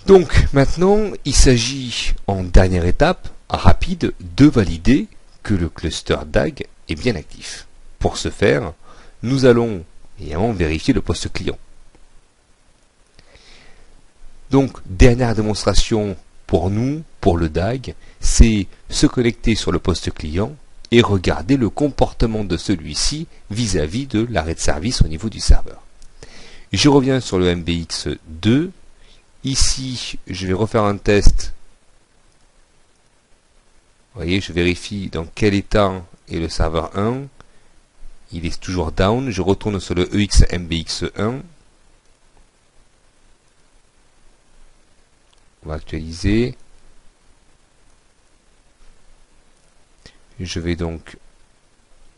Donc maintenant, il s'agit en dernière étape, rapide, de valider que le cluster DAG est bien actif. Pour ce faire, nous allons évidemment vérifier le poste client. Donc, dernière démonstration pour nous, pour le DAG, c'est se connecter sur le poste client et regarder le comportement de celui-ci vis-à-vis de l'arrêt de service au niveau du serveur. Je reviens sur le MBX2. Ici, je vais refaire un test. Vous voyez, je vérifie dans quel état est le serveur 1. Il est toujours down. Je retourne sur le EX-MBX1. On va actualiser. Je vais donc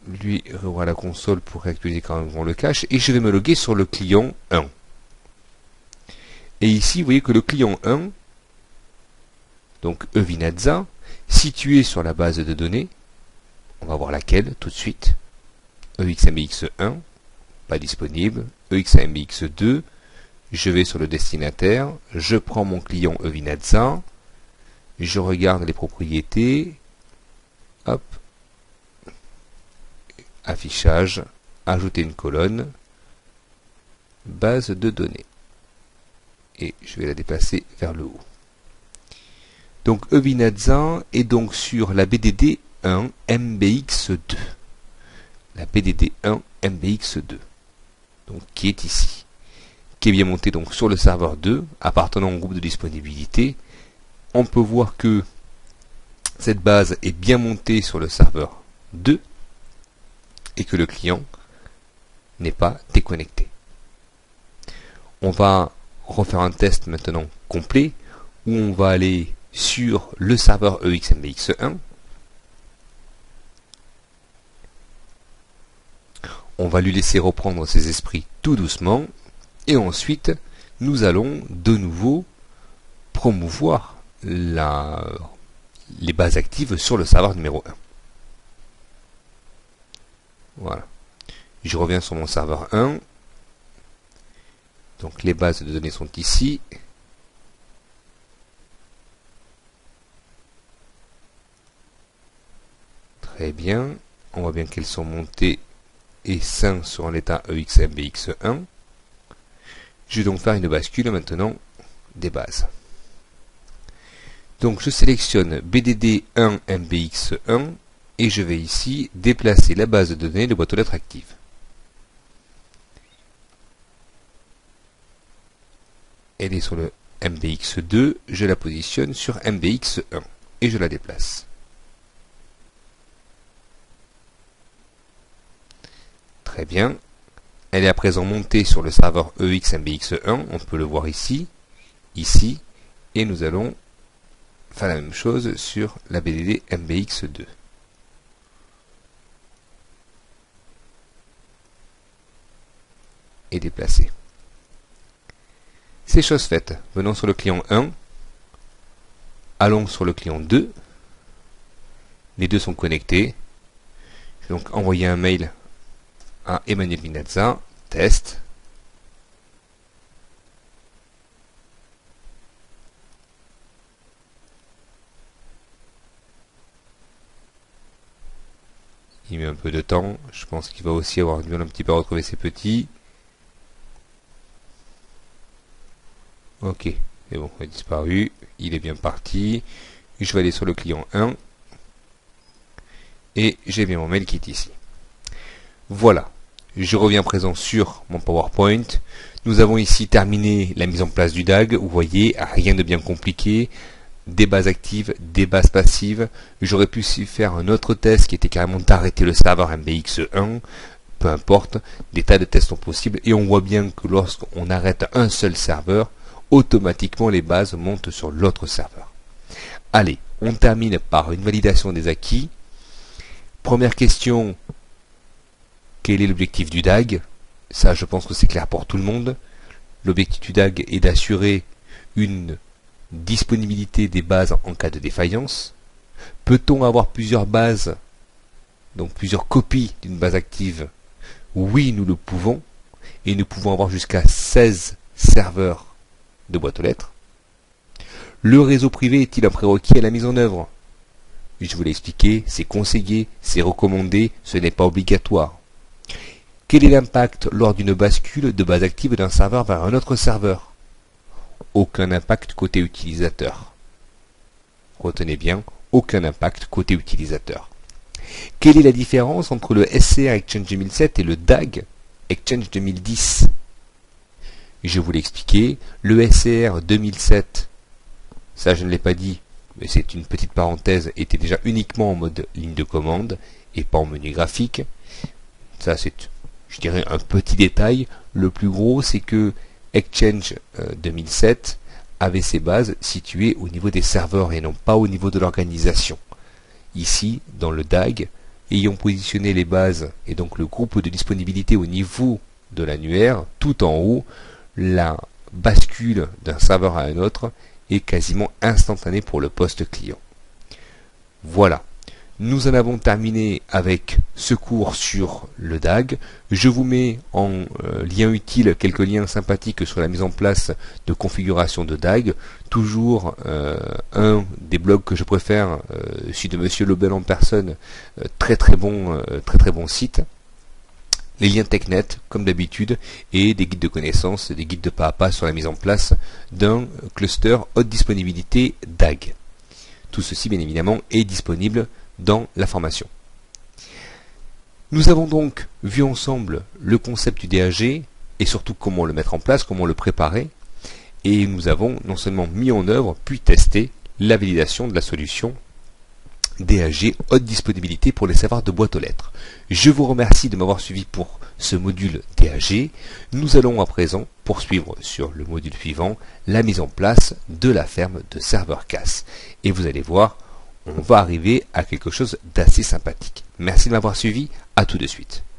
lui revoir la console pour réactualiser quand même le cache. Et je vais me loguer sur le client 1. Et ici, vous voyez que le client 1, donc Evinazza, situé sur la base de données, on va voir laquelle tout de suite. EXMBX1, pas disponible. EXMBX2, je vais sur le destinataire, je prends mon client Evinazza, je regarde les propriétés, hop, affichage, ajouter une colonne, base de données. Et je vais la déplacer vers le haut. Donc Evinazza est donc sur la BDD 1 MBX2. La BDD 1 MBX2. Donc qui est ici. Qui est bien monté donc sur le serveur 2, appartenant au groupe de disponibilité. On peut voir que cette base est bien montée sur le serveur 2 et que le client n'est pas déconnecté. On va refaire un test maintenant complet où on va aller sur le serveur EXMBX1. On va lui laisser reprendre ses esprits tout doucement et ensuite nous allons de nouveau promouvoir les bases actives sur le serveur numéro 1. Voilà. Je reviens sur mon serveur 1. Donc les bases de données sont ici. Très bien. On voit bien qu'elles sont montées et 5 sur l'état EXMBX1. Je vais donc faire une bascule maintenant des bases. Donc je sélectionne BDD1 MBX1 et je vais ici déplacer la base de données de boîte aux lettres active. Elle est sur le MBX2, je la positionne sur MBX1 et je la déplace. Très bien. Elle est à présent montée sur le serveur EXMBX1, on peut le voir ici, ici, et nous allons faire la même chose sur la BDD MBX2. Et déplacer. C'est chose faite. Venons sur le client 1. Allons sur le client 2. Les deux sont connectés. Je vais donc envoyer un mail à Emmanuel Vinazza. Test. Il met un peu de temps. Je pense qu'il va aussi avoir du mal un petit peu à retrouver ses petits. Ok, c'est bon, il a disparu, il est bien parti. Je vais aller sur le client 1 et j'ai bien mon mail qui est ici. Voilà, je reviens présent sur mon PowerPoint. Nous avons ici terminé la mise en place du DAG. Vous voyez, rien de bien compliqué. Des bases actives, des bases passives. J'aurais pu aussi faire un autre test qui était carrément d'arrêter le serveur MBX1. Peu importe, des tas de tests sont possibles et on voit bien que lorsqu'on arrête un seul serveur, automatiquement les bases montent sur l'autre serveur. Allez, on termine par une validation des acquis. Première question, quel est l'objectif du DAG? Ça, je pense que c'est clair pour tout le monde. L'objectif du DAG est d'assurer une disponibilité des bases en cas de défaillance. Peut-on avoir plusieurs bases, donc plusieurs copies d'une base active? Oui, nous le pouvons. Et nous pouvons avoir jusqu'à 16 serveurs de boîte aux lettres. Le réseau privé est-il un prérequis à la mise en œuvre? Je vous l'ai expliqué, c'est conseillé, c'est recommandé, ce n'est pas obligatoire. Quel est l'impact lors d'une bascule de base active d'un serveur vers un autre serveur? Aucun impact côté utilisateur. Retenez bien, aucun impact côté utilisateur. Quelle est la différence entre le SCR Exchange 2007 et le DAG Exchange 2010? Je vous l'ai expliqué, le SCR 2007, ça je ne l'ai pas dit, mais c'est une petite parenthèse, était déjà uniquement en mode ligne de commande et pas en menu graphique. Ça c'est, je dirais, un petit détail. Le plus gros, c'est que Exchange 2007 avait ses bases situées au niveau des serveurs et non pas au niveau de l'organisation. Ici, dans le DAG, ayant positionné les bases et donc le groupe de disponibilité au niveau de l'annuaire, tout en haut, la bascule d'un serveur à un autre est quasiment instantanée pour le poste client. Voilà. Nous en avons terminé avec ce cours sur le DAG. Je vous mets en lien utile quelques liens sympathiques sur la mise en place de configuration de DAG. Toujours un des blogs que je préfère, celui de Monsieur Lobel en personne, très très bon site. Les liens TechNet, comme d'habitude, et des guides de connaissances, des guides de pas à pas sur la mise en place d'un cluster haute disponibilité DAG. Tout ceci, bien évidemment, est disponible dans la formation. Nous avons donc vu ensemble le concept du DAG et surtout comment le mettre en place, comment le préparer, et nous avons non seulement mis en œuvre puis testé la validation de la solution DAG haute disponibilité pour les serveurs de boîte aux lettres. Je vous remercie de m'avoir suivi pour ce module DAG. Nous allons à présent poursuivre sur le module suivant, la mise en place de la ferme de serveurs CAS. Et vous allez voir, on va arriver à quelque chose d'assez sympathique. Merci de m'avoir suivi, à tout de suite.